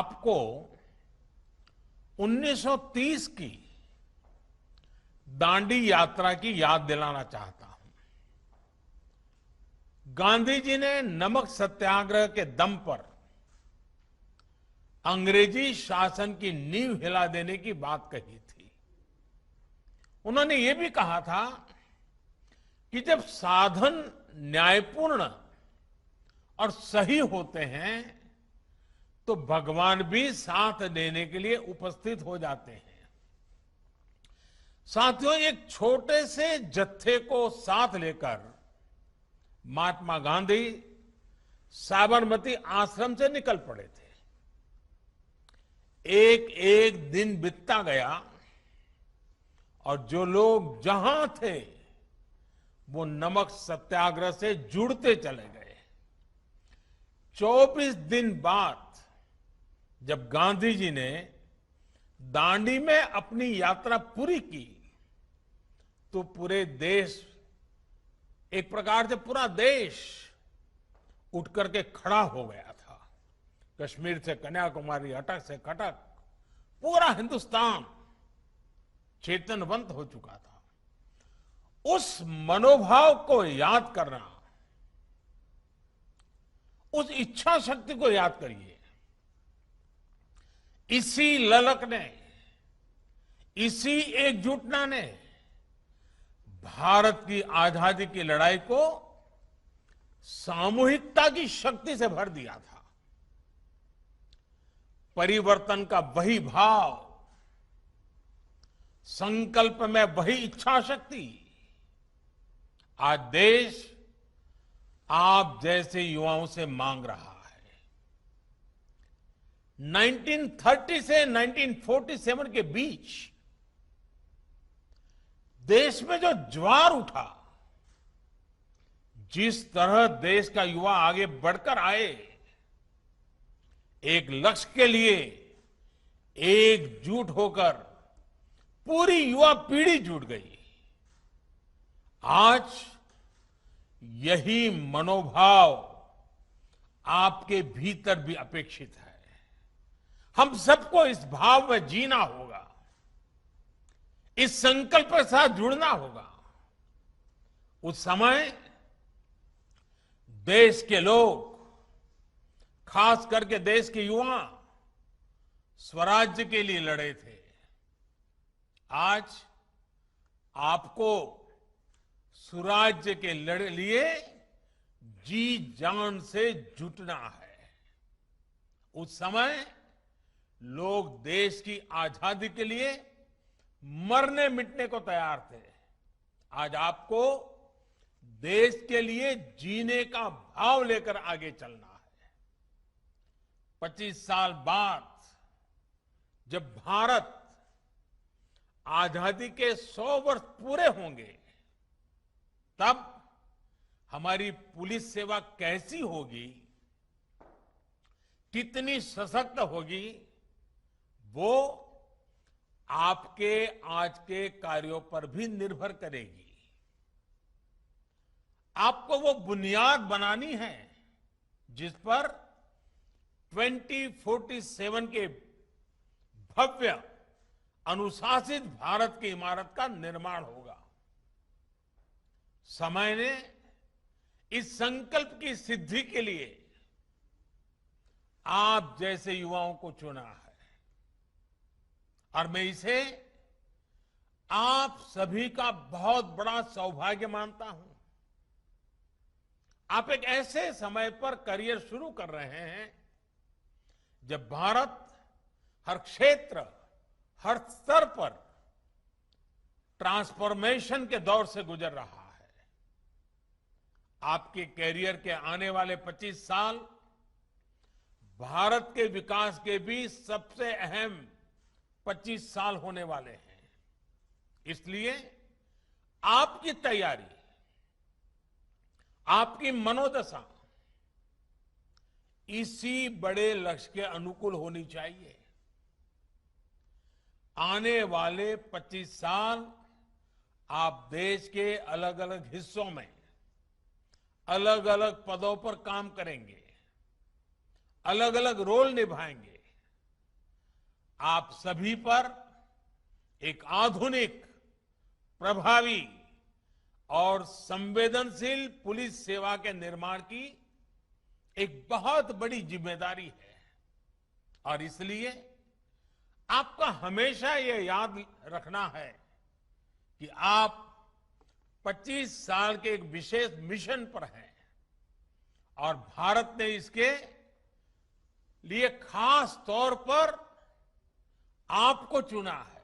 आपको 1930 की दांडी यात्रा की याद दिलाना चाहता हूं। गांधी जी ने नमक सत्याग्रह के दम पर अंग्रेजी शासन की नींव हिला देने की बात कही थी। उन्होंने ये भी कहा था कि जब साधन न्यायपूर्ण और सही होते हैं तो भगवान भी साथ देने के लिए उपस्थित हो जाते हैं। साथियों, एक छोटे से जत्थे को साथ लेकर महात्मा गांधी साबरमती आश्रम से निकल पड़े थे। एक एक दिन बीतता गया और जो लोग जहां थे वो नमक सत्याग्रह से जुड़ते चले गए। 24 दिन बाद जब गांधी जी ने दांडी में अपनी यात्रा पूरी की तो पूरे देश, एक प्रकार से पूरा देश उठ करके खड़ा हो गया था। कश्मीर से कन्याकुमारी, अटक से कटक, पूरा हिंदुस्तान चेतनवंत हो चुका था। उस मनोभाव को याद करना, उस इच्छा शक्ति को याद करिए। इसी ललक ने, इसी एकजुटता ने भारत की आजादी की लड़ाई को सामूहिकता की शक्ति से भर दिया था। परिवर्तन का वही भाव, संकल्प में वही इच्छा शक्ति आज देश आप जैसे युवाओं से मांग रहा है। 1930 से 1947 के बीच देश में जो ज्वार उठा, जिस तरह देश का युवा आगे बढ़कर आए, एक लक्ष्य के लिए एकजुट होकर पूरी युवा पीढ़ी जुट गई। आज यही मनोभाव आपके भीतर भी अपेक्षित है। हम सबको इस भाव में जीना होगा, इस संकल्प के साथ जुड़ना होगा। उस समय देश के लोग, खास करके देश के युवा, स्वराज्य के लिए लड़े थे। आज आपको सुराज्य के लिए जी जान से जुटना है। उस समय लोग देश की आजादी के लिए मरने मिटने को तैयार थे। आज आपको देश के लिए जीने का भाव लेकर आगे चलना है। 25 साल बाद जब भारत आजादी के 100 वर्ष पूरे होंगे, तब हमारी पुलिस सेवा कैसी होगी, कितनी सशक्त होगी, वो आपके आज के कार्यों पर भी निर्भर करेगी। आपको वो बुनियाद बनानी है जिस पर 2047 के भव्य अनुशासित भारत की इमारत का निर्माण होगा। समय ने इस संकल्प की सिद्धि के लिए आप जैसे युवाओं को चुना है और मैं इसे आप सभी का बहुत बड़ा सौभाग्य मानता हूं। आप एक ऐसे समय पर करियर शुरू कर रहे हैं जब भारत हर क्षेत्र, हर स्तर पर ट्रांसफॉर्मेशन के दौर से गुजर रहा है। आपके कैरियर के आने वाले 25 साल भारत के विकास के भी सबसे अहम 25 साल होने वाले हैं। इसलिए आपकी तैयारी, आपकी मनोदशा इसी बड़े लक्ष्य के अनुकूल होनी चाहिए। आने वाले 25 साल आप देश के अलग अलग हिस्सों में अलग अलग पदों पर काम करेंगे, अलग अलग रोल निभाएंगे। आप सभी पर एक आधुनिक, प्रभावी और संवेदनशील पुलिस सेवा के निर्माण की एक बहुत बड़ी जिम्मेदारी है। और इसलिए आपका हमेशा ये याद रखना है कि आप 25 साल के एक विशेष मिशन पर हैं और भारत ने इसके लिए खास तौर पर आपको चुना है।